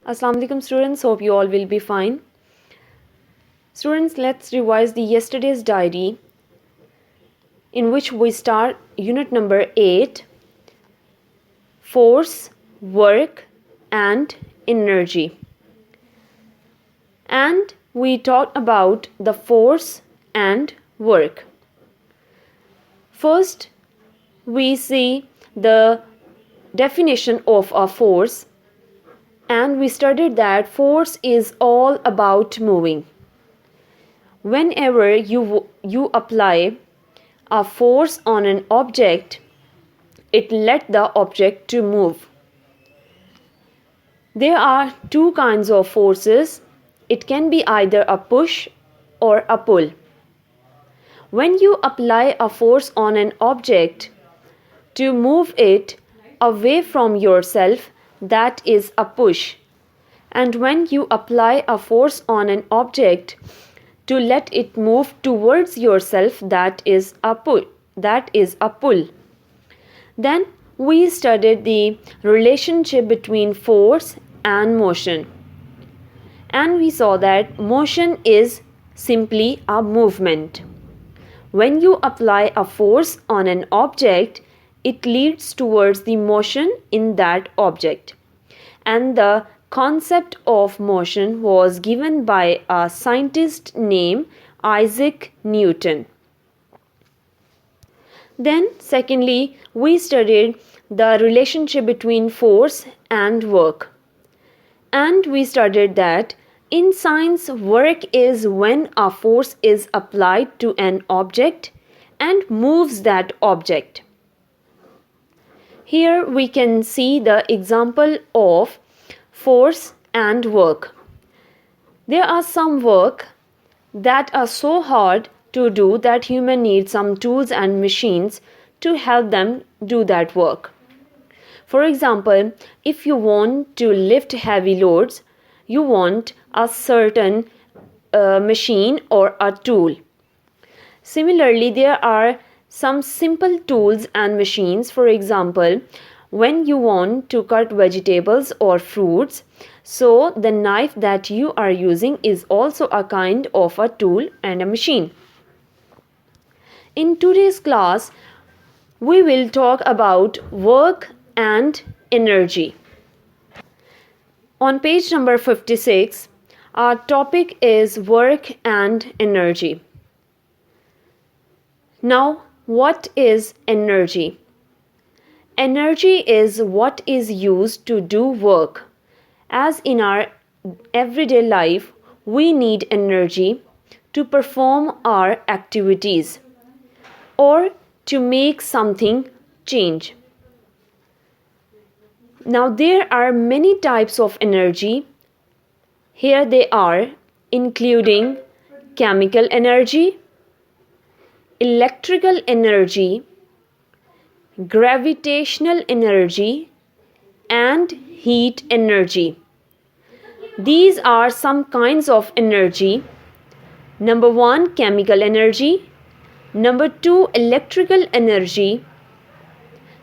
Assalamu alaikum students, hope you all will be fine. Students, let's revise the yesterday's diary in which we start unit number 8, force, work and energy. And we talked about the force and work. First, we see the definition of a force, and we studied that force is all about moving. Whenever you apply a force on an object, it lets the object to move. There are two kinds of forces. It can be either a push or a pull. When you apply a force on an object to move it away from yourself, that is a push. And when you apply a force on an object to let it move towards yourself, that is a pull. Then we studied the relationship between force and motion. And we saw that motion is simply a movement. When you apply a force on an object, it leads towards the motion in that object. And the concept of motion was given by a scientist named Isaac Newton. Then, secondly, we studied the relationship between force and work. And we studied that in science, work is when a force is applied to an object and moves that object. Here we can see the example of force and work. There are some work that are so hard to do that human needs some tools and machines to help them do that work. For example, if you want to lift heavy loads, you want a certain machine or a tool. Similarly, there are some simple tools and machines. For example, when you want to cut vegetables or fruits, so the knife that you are using is also a kind of a tool and a machine. In today's class, we will talk about work and energy. On page number 56, our topic is work and energy. Now, what is energy? Energy is what is used to do work. As in our everyday life, we need energy to perform our activities or to make something change. Now, there are many types of energy. Here they are, including chemical energy, electrical energy, gravitational energy, and heat energy. These are some kinds of energy. Number 1, chemical energy. Number 2, electrical energy.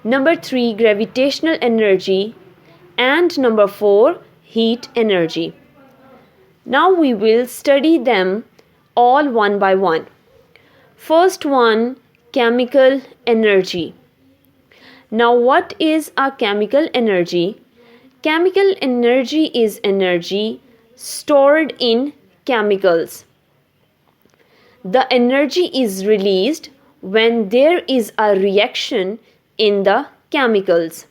Number 3, gravitational energy. And number 4, heat energy. Now we will study them all one by one. First one, chemical energy. Now, what is a chemical energy? Chemical energy is energy stored in chemicals. The energy is released when there is a reaction in the chemicals.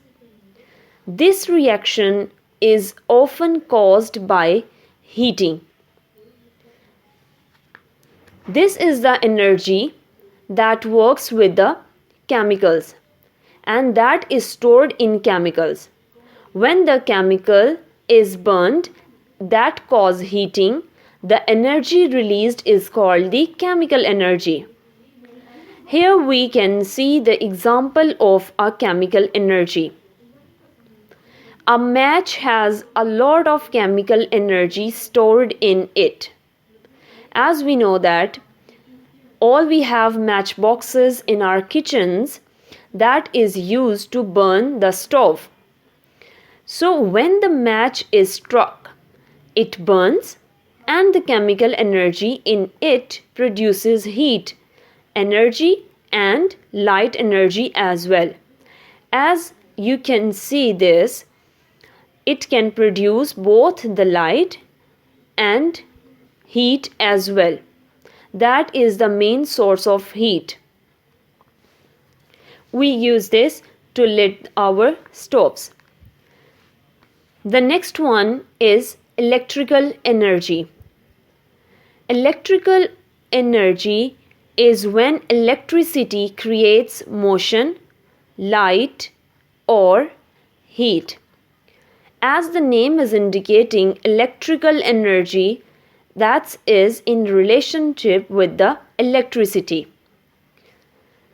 This reaction is often caused by heating. This is the energy that works with the chemicals, and that is stored in chemicals. When the chemical is burned, that causes heating, the energy released is called the chemical energy. Here we can see the example of a chemical energy. A match has a lot of chemical energy stored in it. As we know that all we have matchboxes in our kitchens that is used to burn the stove. So when the match is struck, it burns and the chemical energy in it produces heat, energy and light energy as well. As you can see this, it can produce both the light and heat as well. That is the main source of heat. We use this to lit our stoves. The next one is electrical energy. Electrical energy is when electricity creates motion, light, or heat. As the name is indicating, electrical energy, that is in relationship with the electricity.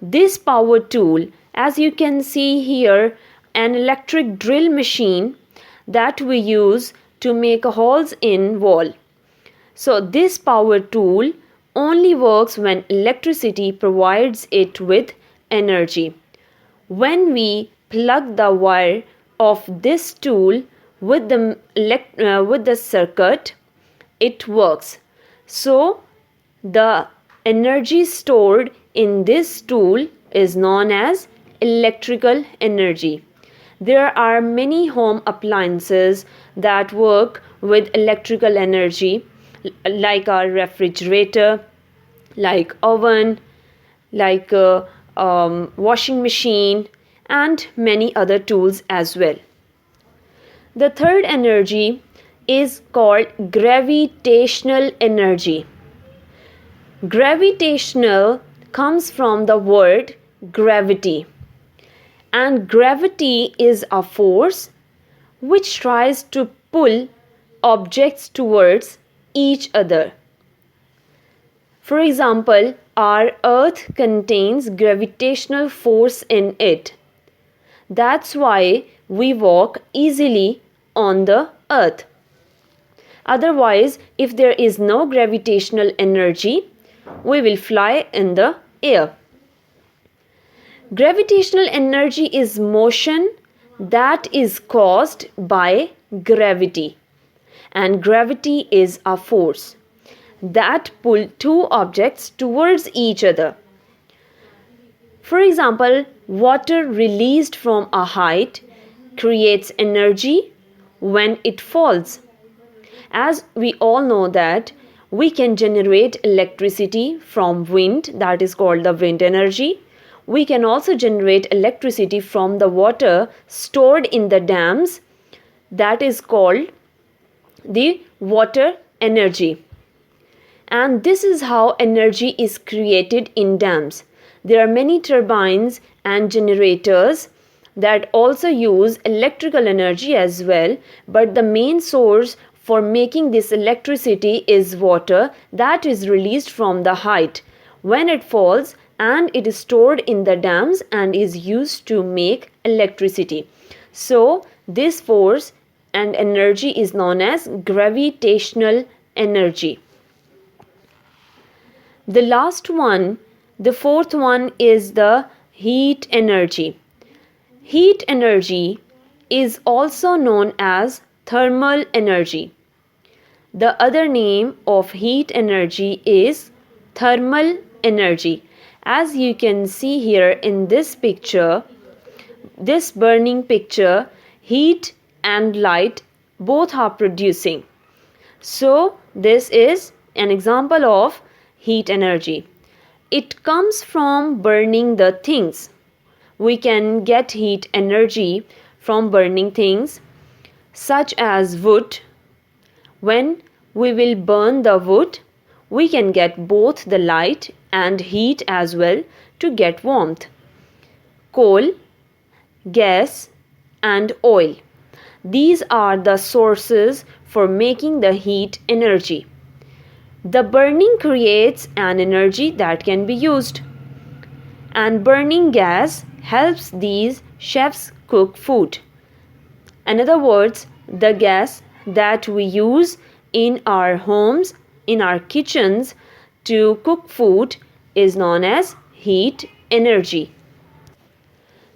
This power tool, as you can see here, an electric drill machine that we use to make holes in wall. So this power tool only works when electricity provides it with energy. When we plug the wire of this tool with the circuit, it works. So the energy stored in this tool is known as electrical energy. There are many home appliances that work with electrical energy, like our refrigerator, like oven, like washing machine, and many other tools as well. The third energy is called gravitational energy. Gravitational comes from the word gravity, and gravity is a force which tries to pull objects towards each other. For example, our earth contains gravitational force in it. That's why we walk easily on the earth. Otherwise, if there is no gravitational energy, we will fly in the air. Gravitational energy is motion that is caused by gravity, and gravity is a force that pull two objects towards each other. For example, water released from a height creates energy when it falls. As we all know that we can generate electricity from wind, that is called the wind energy. We can also generate electricity from the water stored in the dams, that is called the water energy. And this is how energy is created in dams. There are many turbines and generators that also use electrical energy as well, but the main source for making this electricity is water that is released from the height when it falls, and it is stored in the dams and is used to make electricity. So this force and energy is known as gravitational energy. The last one, the fourth one, is the heat energy. Heat energy is also known as thermal energy. The other name of heat energy is thermal energy. As you can see here in this picture, this burning picture, heat and light both are producing. So this is an example of heat energy. It comes from burning the things. We can get heat energy from burning things such as wood. When we will burn the wood, we can get both the light and heat as well to get warmth. Coal, gas, and oil. These are the sources for making the heat energy. The burning creates an energy that can be used, and burning gas helps these chefs cook food. In other words, the gas that we use in our homes, in our kitchens to cook food is known as heat energy.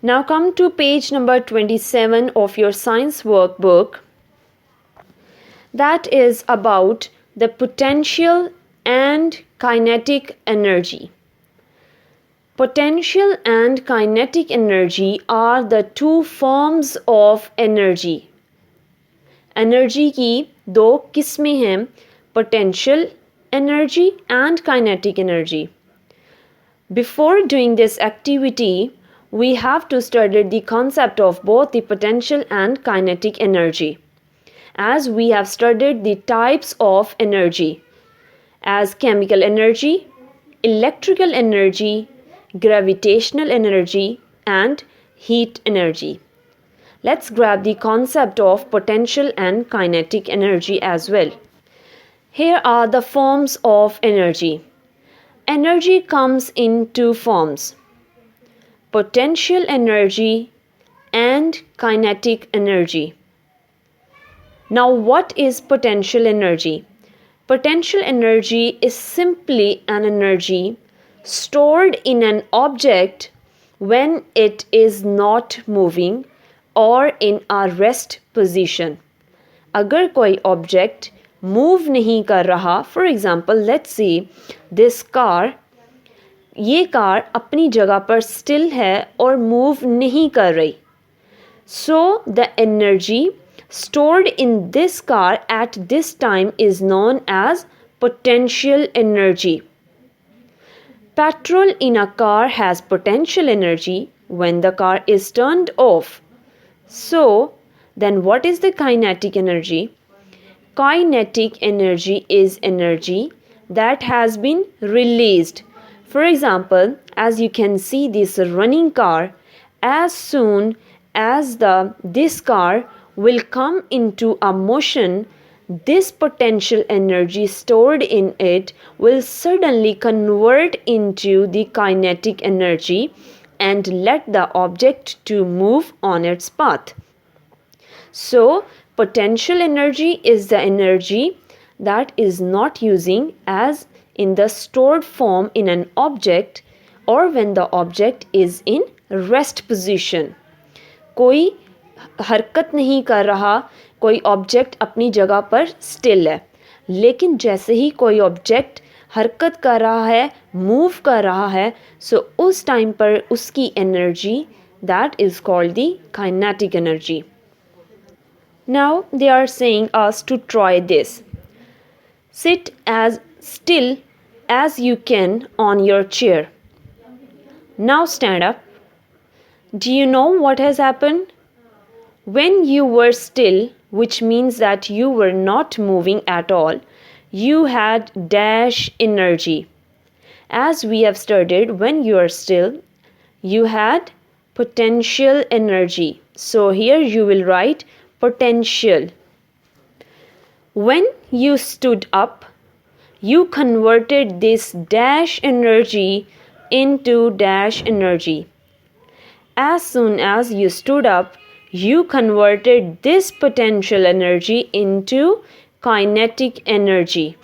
Now come to page number 27 of your science workbook. That is about the potential and kinetic energy. Potential and kinetic energy are the two forms of energy. Energy की दो किस्में हैं, potential energy and kinetic energy. Before doing this activity, we have to study the concept of both the potential and kinetic energy, as we have studied the types of energy as chemical energy, electrical energy, gravitational energy, and heat energy. Let's grab the concept of potential and kinetic energy as well. Here are the forms of energy. Energy comes in two forms: potential energy and kinetic energy. Now, what is potential energy? Potential energy is simply an energy stored in an object when it is not moving or in a rest position. अगर कोई object move नहीं कर रहा, for example, let's see this car, ये car अपनी जगह पर still है और move नहीं कर रही. So the energy stored in this car at this time is known as potential energy. Petrol in a car has potential energy when the car is turned off. So, then what is the kinetic energy? Kinetic energy is energy that has been released. For example, as you can see this running car, as soon as this car will come into a motion, this potential energy stored in it will suddenly convert into the kinetic energy and let the object to move on its path. So, potential energy is the energy that is not using as in the stored form in an object or when the object is in rest position. कोई हरकत नहीं कर रहा, कोई object अपनी जगह पर still है, लेकिन जैसे ही कोई ऑब्जेक्ट हरकत कर रहा है, मूव कर रहा है, सो उस टाइम पर उसकी energy that is called the kinetic energy. Now they are saying us to try this. Sit as still as you can on your chair. Now stand up. Do you know what has happened? When you were still, which means that you were not moving at all, you had dash energy. As we have studied, when you are still, you had potential energy. So here you will write potential. When you stood up, you converted this dash energy into dash energy. As soon as you stood up, you converted this potential energy into kinetic energy.